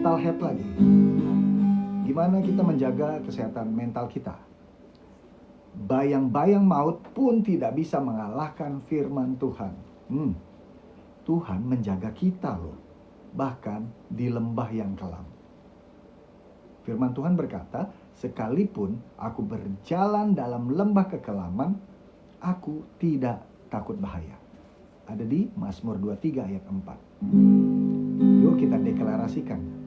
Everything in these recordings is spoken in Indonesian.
mental health lagi. Gimana kita menjaga kesehatan mental kita? Bayang-bayang maut pun tidak bisa mengalahkan firman Tuhan. Tuhan menjaga kita loh, bahkan di lembah yang kelam. Firman Tuhan berkata, sekalipun aku berjalan dalam lembah kekelaman, aku tidak takut bahaya. Ada di Mazmur 23 ayat 4. Yuk kita deklarasikan.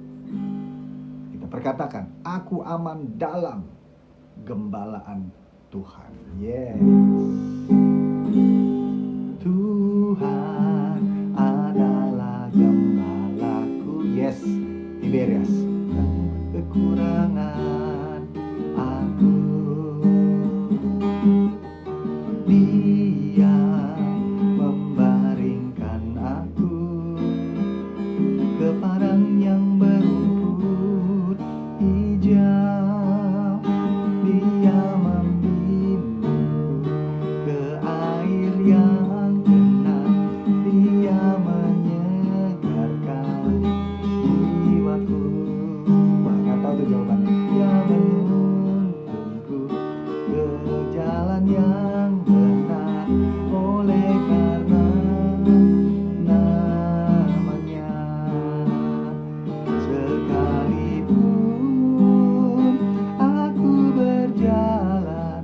Kita perkatakan, aku aman dalam gembalaan Tuhan. Yes. Tuhan adalah gembalaku. Yes, Tiberias. Kekurangan aku, Dia membaringkan aku ke padang yang berumput hijau. Dia membimbingku ke air yang tenang. Dia menyegarkan jiwaku. Nggak tahu tuh jawabannya. Dia menuntunku ke jalan yang benar oleh karena namanya. Sekalipun aku berjalan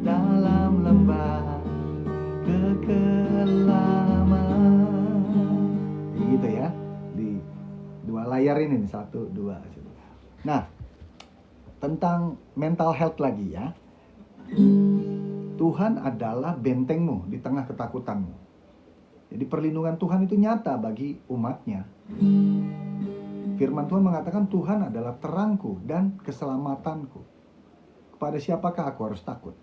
dalam lembah kekelaman. Gitu ya, di dua layar ini nih, 1, 2. Nah, tentang mental health lagi ya. Tuhan adalah bentengmu di tengah ketakutanmu. Jadi perlindungan Tuhan itu nyata bagi umatnya. Firman Tuhan mengatakan Tuhan adalah terangku dan keselamatanku. Kepada siapakah aku harus takut?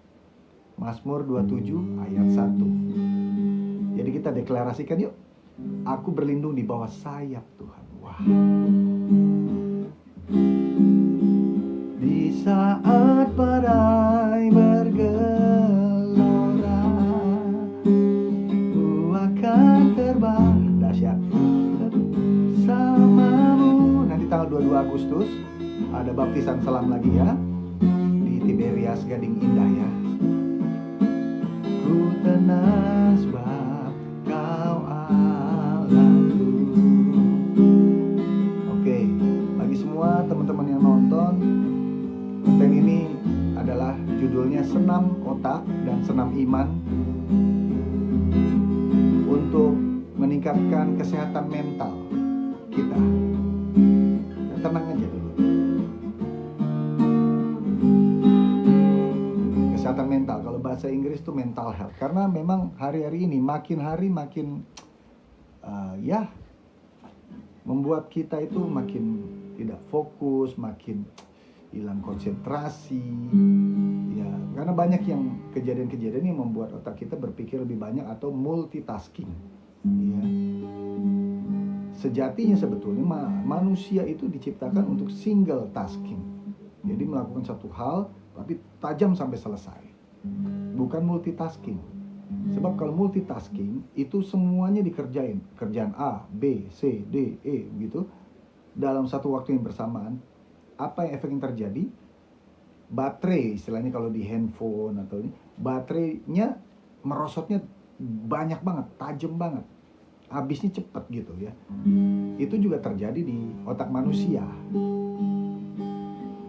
Mazmur 27 ayat 1. Jadi kita deklarasikan yuk. Aku berlindung di bawah sayap Tuhan. Wah. Di saat badai bergelora, ku akan terbang dahsyat bersamamu. Nanti tanggal 22 Agustus ada baptisan selam lagi ya, di Tiberias Gading Indah ya. Ku tenang sebab Kau Allahku. Oke, bagi semua teman-teman yang nonton, konten ini adalah judulnya Senam Otak dan Senam Iman untuk meningkatkan kesehatan mental kita. Tenang aja dulu. Kesehatan mental, kalau bahasa Inggris itu mental health. Karena memang hari-hari ini makin hari makin membuat kita itu makin tidak fokus, makin hilang konsentrasi ya, karena banyak yang kejadian-kejadian yang membuat otak kita berpikir lebih banyak atau multitasking ya. Sejatinya sebetulnya manusia itu diciptakan untuk single tasking, jadi melakukan satu hal tapi tajam sampai selesai, bukan multitasking. Sebab kalau multitasking itu semuanya dikerjain, kerjaan A, B, C, D, E gitu dalam satu waktu yang bersamaan. Apa yang efek yang terjadi? Baterai, istilahnya kalau di handphone atau ini, baterainya merosotnya banyak banget, tajam banget, habisnya cepat gitu ya. Itu juga terjadi di otak manusia.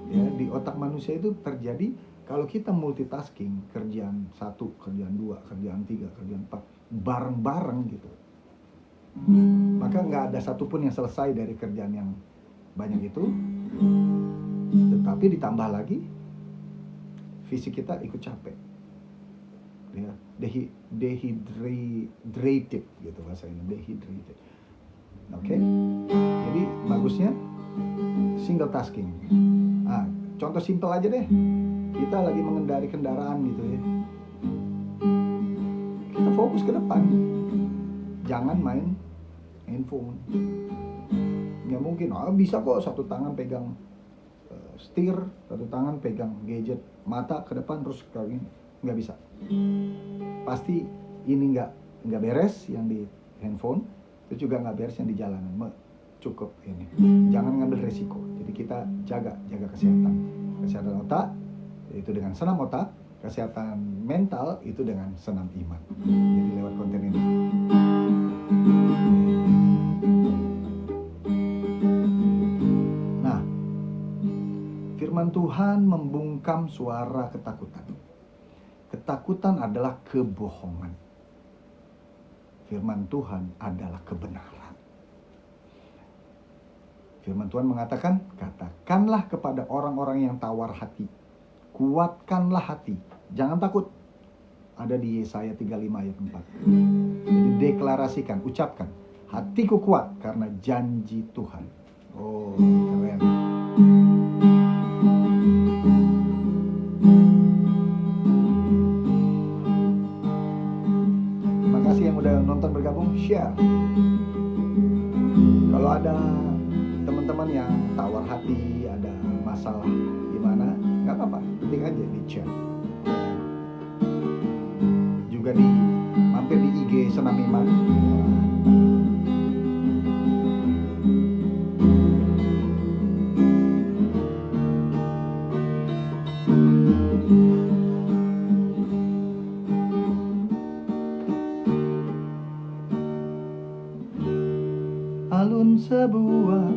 Ya, di otak manusia itu terjadi kalau kita multitasking, kerjaan 1, kerjaan 2, kerjaan 3, kerjaan 4, bareng-bareng gitu. Maka nggak ada satupun yang selesai dari kerjaan yang banyak itu. Tetapi ditambah lagi fisik kita ikut capek ya, dehydrated gitu bahasanya, dehydrated. Oke. Jadi bagusnya single tasking. Contoh simpel aja deh, kita lagi mengendari kendaraan gitu ya, kita fokus ke depan, jangan main handphone. Nggak mungkin, bisa kok satu tangan pegang setir, satu tangan pegang gadget, mata ke depan terus kayak gini. Nggak bisa. Pasti ini nggak beres yang di handphone, itu juga nggak beres yang di jalanan. cukup ini. Jangan ngambil resiko. Jadi kita jaga kesehatan. Kesehatan otak itu dengan senam otak, kesehatan mental itu dengan senam iman. Jadi lewat konten ini. Nah, firman Tuhan membungkam suara ketakutan. Ketakutan adalah kebohongan. Firman Tuhan adalah kebenaran. Firman Tuhan mengatakan, katakanlah kepada orang-orang yang tawar hati, kuatkanlah hati, jangan takut. Ada di Yesaya 35 ayat 4. Jadi deklarasikan, ucapkan, hatiku kuat karena janji Tuhan. Oh, keren. Terima kasih yang udah nonton bergabung, share. Kalau ada teman-teman yang tawar hati, ada masalah gimana, nggak apa-apa, ketik aja di chat. Juga mampir di IG Senam Iman. Alun sebuah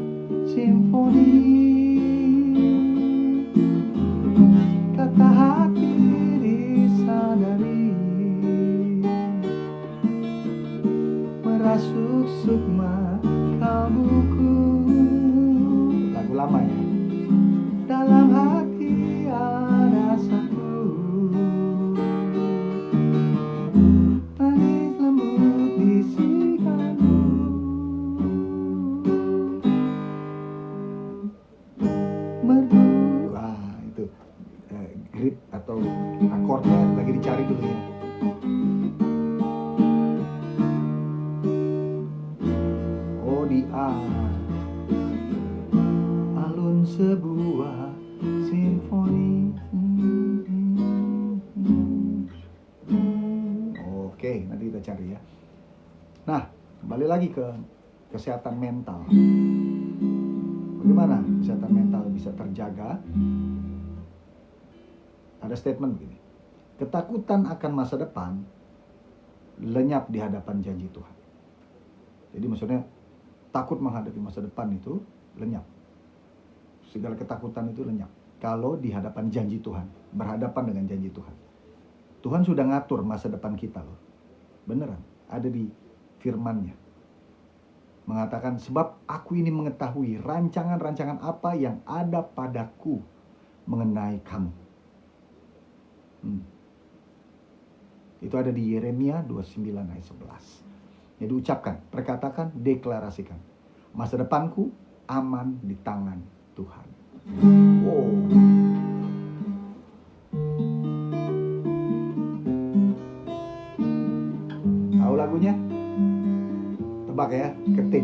simfoni, kata hati disadari, merasuk sukma kalbuku. Lagu lama ya. Dalam hati ada satu tangis lembut bisikanmu. Itu grip atau akordnya lagi dicari dulu ya. Oh, di A. Alun sebuah simfoni. Oke, nanti kita cari ya. Nah, kembali lagi ke kesehatan mental. Bagaimana kesehatan mental bisa terjaga? Ada statement begini. Ketakutan akan masa depan lenyap di hadapan janji Tuhan. Jadi maksudnya takut menghadapi masa depan itu lenyap. Segala ketakutan itu lenyap kalau di hadapan janji Tuhan, berhadapan dengan janji Tuhan. Tuhan sudah ngatur masa depan kita loh. Beneran, ada di firman-Nya. Mengatakan, sebab aku ini mengetahui rancangan-rancangan apa yang ada padaku mengenai kamu. Itu ada di Yeremia 29 ayat 11. Jadi ucapkan, perkatakan, deklarasikan. Masa depanku aman di tangan Tuhan. Wow. Tahu lagunya? Tebak ya, ketik.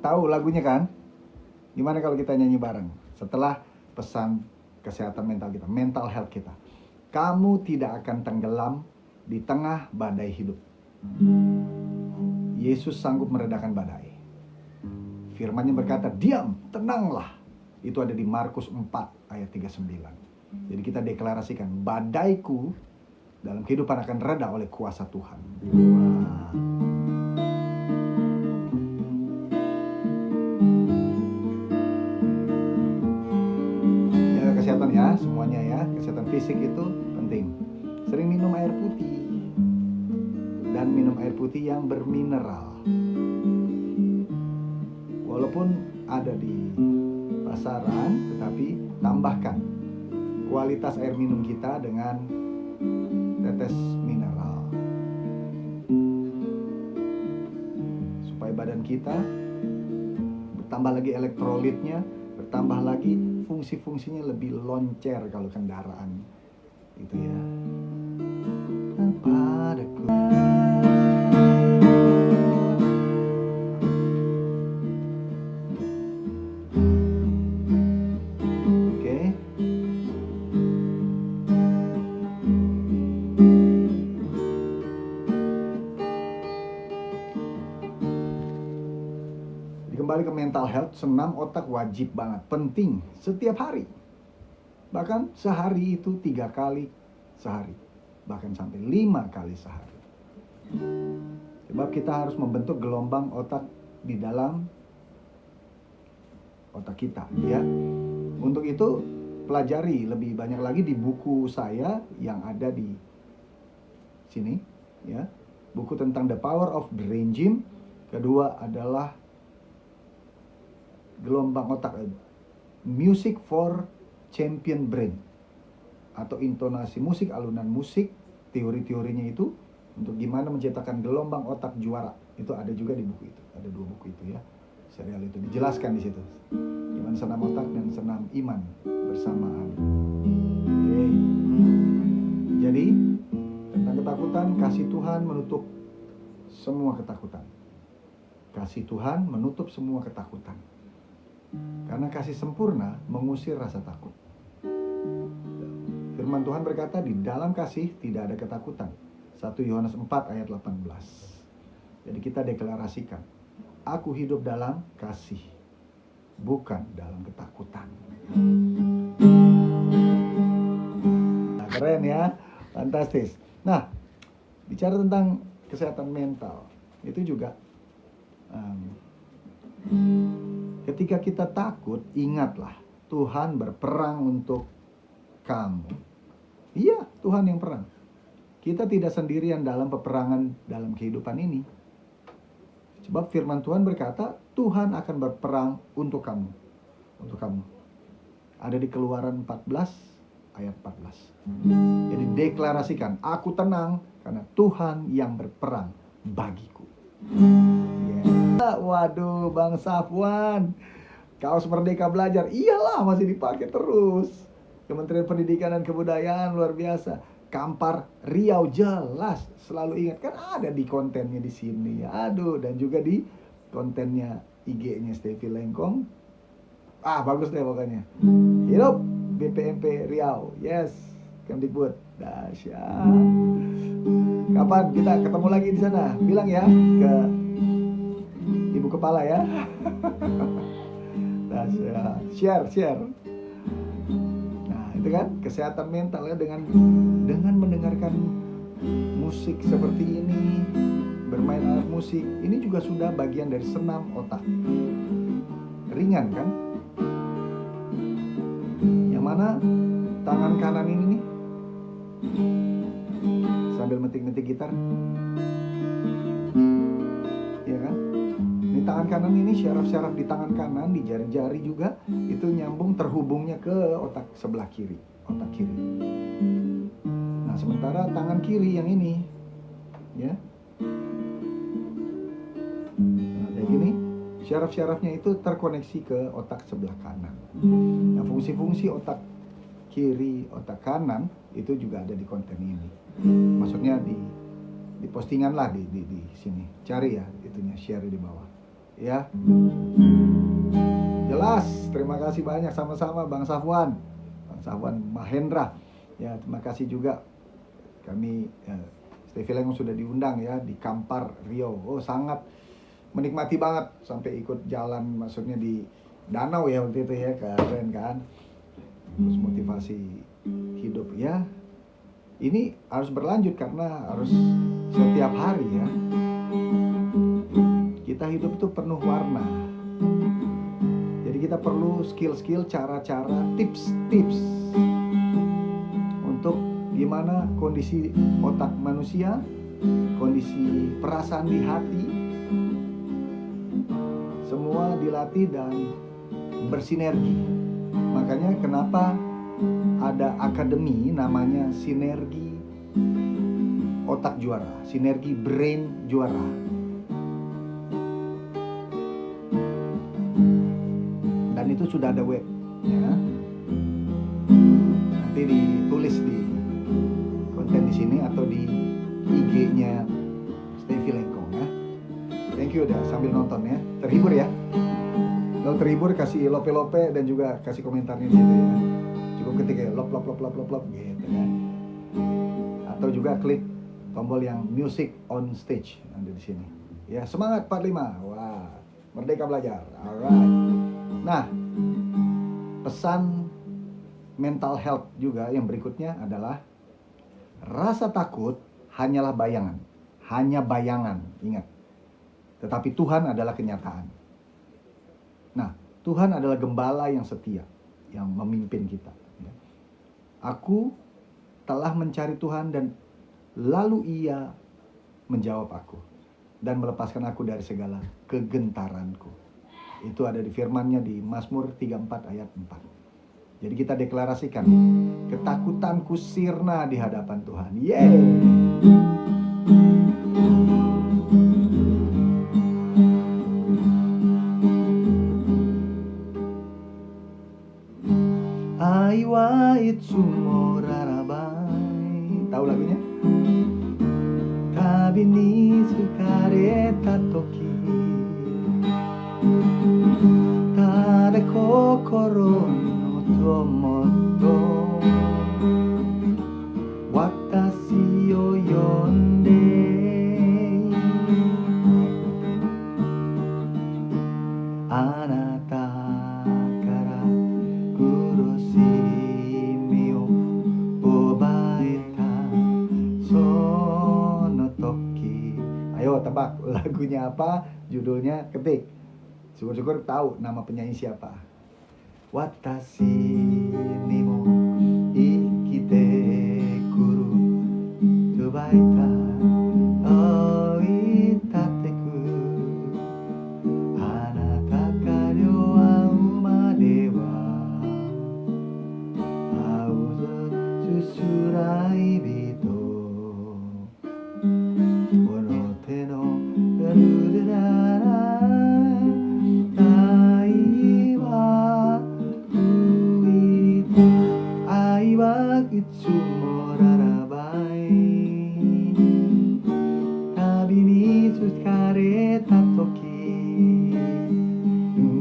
Tahu lagunya kan? Gimana kalau kita nyanyi bareng? Setelah pesan kesehatan mental kita, mental health kita. Kamu tidak akan tenggelam di tengah badai hidup. Yesus sanggup meredakan badai. Firman-Nya berkata, diam, tenanglah. Itu ada di Markus 4 ayat 39. Jadi kita deklarasikan, badaiku dalam kehidupan akan reda oleh kuasa Tuhan. Wah. Jaga kesehatan ya, semuanya ya. Kesehatan fisik itu penting. Sering minum air putih. Dan minum air putih yang bermineral. Walaupun ada di pasaran, tetapi tambahkan kualitas air minum kita dengan tetes mineral supaya badan kita bertambah lagi elektrolitnya, bertambah lagi fungsi-fungsinya lebih loncer kalau kendaraan itu ya. Padaku. Kembali ke mental health, senam otak wajib banget, penting setiap hari. Bahkan sehari itu 3 kali sehari, bahkan sampai 5 kali sehari. Sebab kita harus membentuk gelombang otak di dalam otak kita, ya. Untuk itu pelajari lebih banyak lagi di buku saya yang ada di sini, ya. Buku tentang The Power of Brain Gym. Kedua adalah gelombang otak, Music for Champion Brain, atau intonasi musik, alunan musik, teori-teorinya itu untuk gimana menciptakan gelombang otak juara. Itu ada juga di buku itu, ada 2 buku itu ya, serial itu dijelaskan di situ. Gimana senam otak dan senam iman bersamaan. Oke. Jadi tentang ketakutan, kasih Tuhan menutup semua ketakutan. Kasih Tuhan menutup semua ketakutan. Karena kasih sempurna mengusir rasa takut. Firman Tuhan berkata, di dalam kasih tidak ada ketakutan. 1 Yohanes 4 ayat 18. Jadi kita deklarasikan, aku hidup dalam kasih, bukan dalam ketakutan. Nah, keren ya, fantastis. Nah, bicara tentang kesehatan mental, itu juga ketika kita takut, ingatlah Tuhan berperang untuk kamu. Iya, Tuhan yang perang. Kita tidak sendirian dalam peperangan dalam kehidupan ini. Sebab firman Tuhan berkata, Tuhan akan berperang untuk kamu. Untuk kamu. Ada di Keluaran 14 ayat 14. Jadi deklarasikan, aku tenang karena Tuhan yang berperang bagiku. Waduh, Bang Safwan, kaos Merdeka Belajar, iyalah masih dipakai terus. Kementerian Pendidikan dan Kebudayaan luar biasa. Kampar Riau jelas, selalu ingat, kan ada di kontennya di sini. Aduh, dan juga di kontennya IG-nya Stevie Lengkong. Bagus deh pokoknya. Hidup BPMP Riau, yes, Kemdikbud, dahsyat. Kapan kita ketemu lagi di sana? Bilang ya ke Ibu Kepala ya. Share. Nah, itu kan kesehatan mental ya, dengan mendengarkan musik seperti ini, bermain alat musik. Ini juga sudah bagian dari senam otak. Ringan kan? Yang mana tangan kanan ini nih sambil metik-metik gitar. Ya kan? Di tangan kanan ini, syaraf-syaraf di tangan kanan, di jari-jari juga, itu nyambung, terhubungnya ke otak sebelah kiri, otak kiri. Nah, sementara tangan kiri yang ini, ya, nah, kayak gini, syaraf-syarafnya itu terkoneksi ke otak sebelah kanan. Nah, fungsi-fungsi otak kiri, otak kanan itu juga ada di konten ini. Maksudnya di postingan lah di sini. Cari ya, itunya, share di bawah. Ya. Jelas, terima kasih banyak sama-sama Bang Safwan Mahendra. Ya, terima kasih juga kami Stevie Lengkong sudah diundang ya di Kampar Riau. Oh, sangat menikmati banget sampai ikut jalan, maksudnya di danau ya waktu itu ya, keren kan. Terus motivasi hidup ya. Ini harus berlanjut karena harus setiap hari ya. Kita hidup itu penuh warna. Jadi kita perlu skill-skill, cara-cara, tips-tips untuk gimana kondisi otak manusia, kondisi perasaan di hati, semua dilatih dan bersinergi. Makanya kenapa ada akademi namanya Sinergi Otak Juara, Sinergi Brain Juara. Dan itu sudah ada web ya. Nanti ditulis di konten di sini atau di IG-nya Stevie Lengkong ya. Thank you udah sambil nonton ya. Terhibur ya. Kalau terhibur kasih lope-lope dan juga kasih komentarnya di situ ya. Cukup ketik ya lop gitu kan. Atau juga klik tombol yang music on stage ada di sini. Ya, semangat 45. Wah, merdeka belajar. Alright. Nah, pesan mental health juga yang berikutnya adalah rasa takut hanyalah bayangan. Hanya bayangan, ingat. Tetapi Tuhan adalah kenyataan. Nah, Tuhan adalah gembala yang setia, yang memimpin kita. Aku telah mencari Tuhan dan lalu Ia menjawab aku dan melepaskan aku dari segala kegentaranku. Itu ada di firman-Nya di Mazmur 34 ayat 4. Jadi kita deklarasikan, ketakutanku sirna di hadapan Tuhan. Yeay! Aiwa itsumo rarabai. Tahu lagunya? Tabi ni tsukareta toki tada kokoro no tomoto watashi o yonde anata kara kuroshimi o obaeta sono toki. Ayo tebak lagunya apa, judulnya, ketik. Syukur-syukur tahu nama penyanyi siapa. Watashi ni mo ikite kuru tubaita oitateku anata karyo wa umade wa auzo susurai bito ono te no garurara itsumo rarabai tabi ni tsukareta toki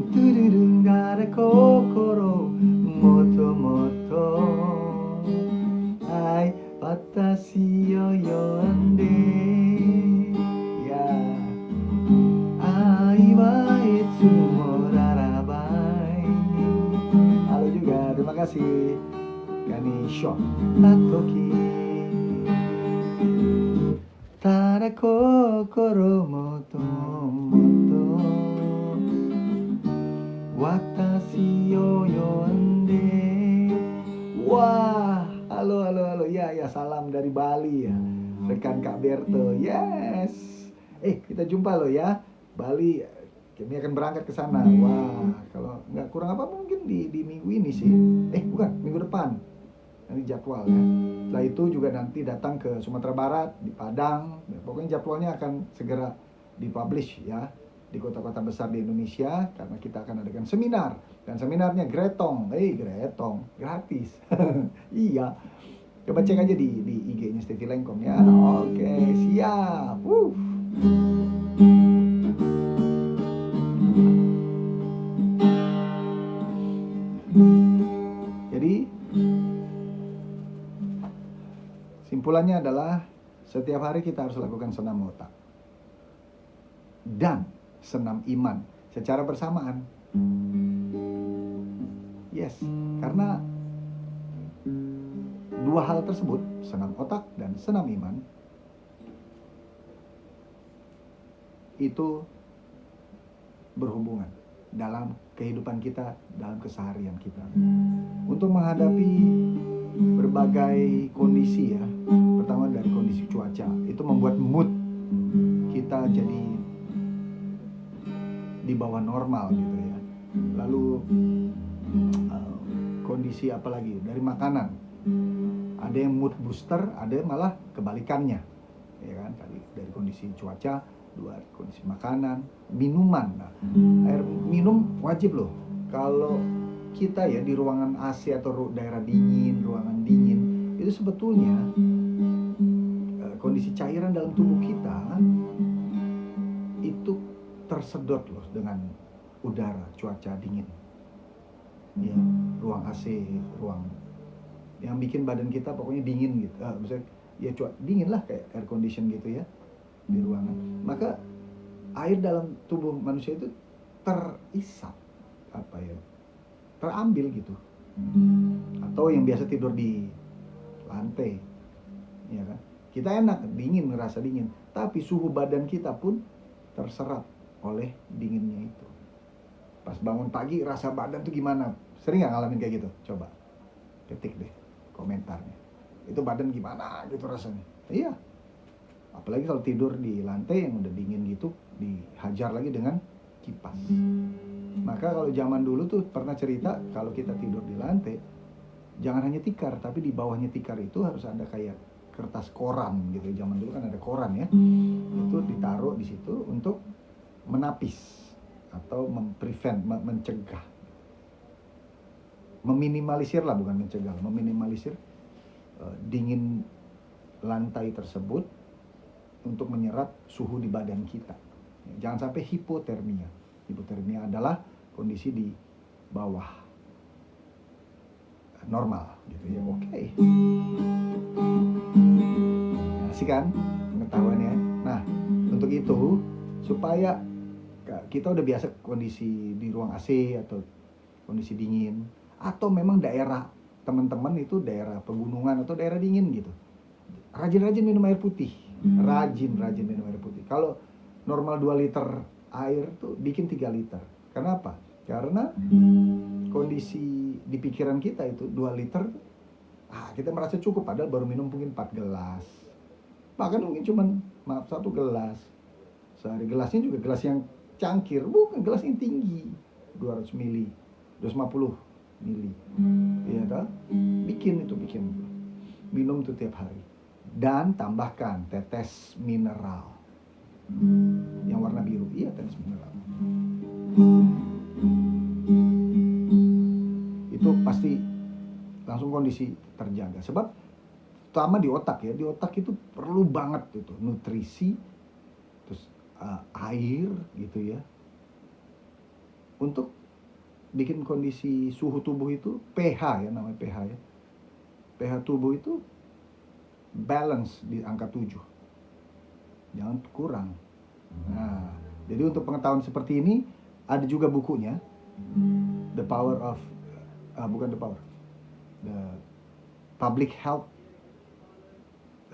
tururun gara kokoro moto moto ai watashi o yonde ya ai wa itsumo rarabai. Halo juga, terima kasih Gani Shot Tatoki Tada kokoro moto moto Watashi o yonde. Wah, halo ya salam dari Bali ya, rekan Kak Berto. Yes, kita jumpa loh ya, Bali. Kami akan berangkat ke sana. Wah, kalau nggak kurang apa mungkin di minggu ini sih. Bukan, minggu depan. Nanti jadwal ya. Setelah itu juga nanti datang ke Sumatera Barat, di Padang. Pokoknya jadwalnya akan segera dipublish ya di kota-kota besar di Indonesia, karena kita akan adakan seminar. Dan seminarnya Gretong, Gretong gratis. Iya. Coba cek aja di IG-nya Stevie Lengkong ya. Oke, siap. Jadi simpulannya adalah setiap hari kita harus lakukan senam otak dan senam iman secara bersamaan. Yes, karena dua hal tersebut, senam otak dan senam iman, itu berhubungan dalam kehidupan kita, dalam keseharian kita. Untuk menghadapi berbagai kondisi ya, pertama dari kondisi cuaca, itu membuat mood kita jadi di bawah normal gitu ya. Lalu kondisi apalagi dari makanan, ada yang mood booster, ada yang malah kebalikannya, ya kan? Tadi dari kondisi cuaca, dua kondisi makanan, minuman. Nah, air minum wajib loh. Kalau kita ya di ruangan AC atau daerah dingin, ruangan dingin, itu sebetulnya kondisi cairan dalam tubuh kita itu tersedot loh dengan udara, cuaca dingin. Ya, ruang AC, ruang yang bikin badan kita pokoknya dingin gitu. Misalnya ya dingin lah kayak air condition gitu ya di ruangan. Maka air dalam tubuh manusia itu terisap, terambil gitu. Atau yang biasa tidur di lantai, ya kan? Kita enak, dingin, ngerasa dingin, tapi suhu badan kita pun terserap oleh dinginnya itu. Pas bangun pagi rasa badan tuh gimana? Sering nggak ngalamin kayak gitu? Coba ketik deh komentarnya. Itu badan gimana gitu rasanya? Iya. Apalagi kalau tidur di lantai yang udah dingin gitu, dihajar lagi dengan kipas. Maka kalau zaman dulu tuh pernah cerita, kalau kita tidur di lantai, jangan hanya tikar, tapi di bawahnya tikar itu harus ada kayak kertas koran gitu. Zaman dulu kan ada koran ya. Itu ditaruh di situ untuk menapis atau mencegah, meminimalisir lah, bukan mencegah, meminimalisir dingin lantai tersebut untuk menyerap suhu di badan kita. Jangan sampai hipotermia. Hipotermia adalah kondisi di bawah normal gitu ya. Oke. Asik kan pengetahuannya. Nah, untuk itu supaya kita udah biasa kondisi di ruang AC atau kondisi dingin, atau memang daerah teman-teman itu daerah pegunungan atau daerah dingin gitu, rajin-rajin minum air putih. Rajin minum air putih. Kalau normal 2 liter air tuh bikin 3 liter. Kenapa? Karena kondisi di pikiran kita itu 2 liter, kita merasa cukup, padahal baru minum mungkin 4 gelas. Bahkan mungkin cuman 1 gelas sehari. Gelasnya juga gelas yang cangkir, bukan gelas yang tinggi, 200 mili, 250 mili. Iya toh? Bikin minum itu tiap hari. Dan tambahkan tetes mineral yang warna biru. Iya, tetes mineral. Itu pasti langsung kondisi terjaga. Sebab terutama di otak ya, di otak itu perlu banget itu nutrisi, terus air gitu ya, untuk bikin kondisi suhu tubuh itu pH ya, namanya pH ya. pH tubuh itu balance di angka 7. Jangan kurang. Nah, jadi untuk pengetahuan seperti ini ada juga bukunya, The Public Health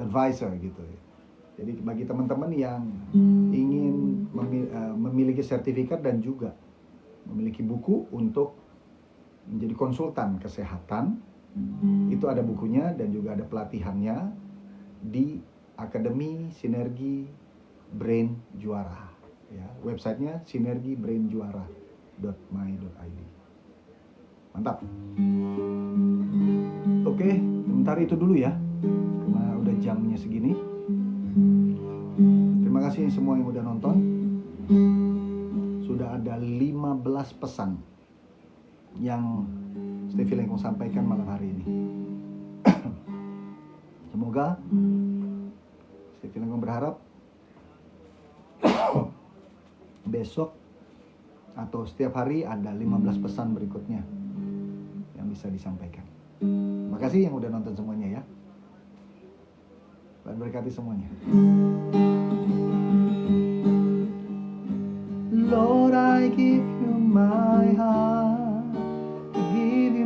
Advisor gitu ya. Jadi bagi teman-teman yang ingin memiliki sertifikat dan juga memiliki buku untuk menjadi konsultan kesehatan, itu ada bukunya dan juga ada pelatihannya di Akademi Sinergi Brain Juara ya. Websitenya sinergibrainjuara.my.id. Mantap. Oke, sebentar itu dulu ya, karena udah jamnya segini. Terima kasih semua yang udah nonton. Sudah ada 15 pesan yang Stevie Lengkong sampaikan malam hari ini. Semoga Stevie Lengkong berharap besok atau setiap hari ada 15 pesan berikutnya yang bisa disampaikan. Terima kasih yang udah nonton semuanya ya. Tuhan berkati semuanya. Lord, I give you my heart, to give you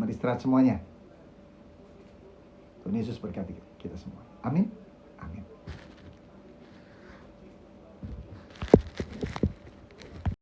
Selamat istirahat semuanya. Tuhan Yesus berkati kita semua. Amin. Amin.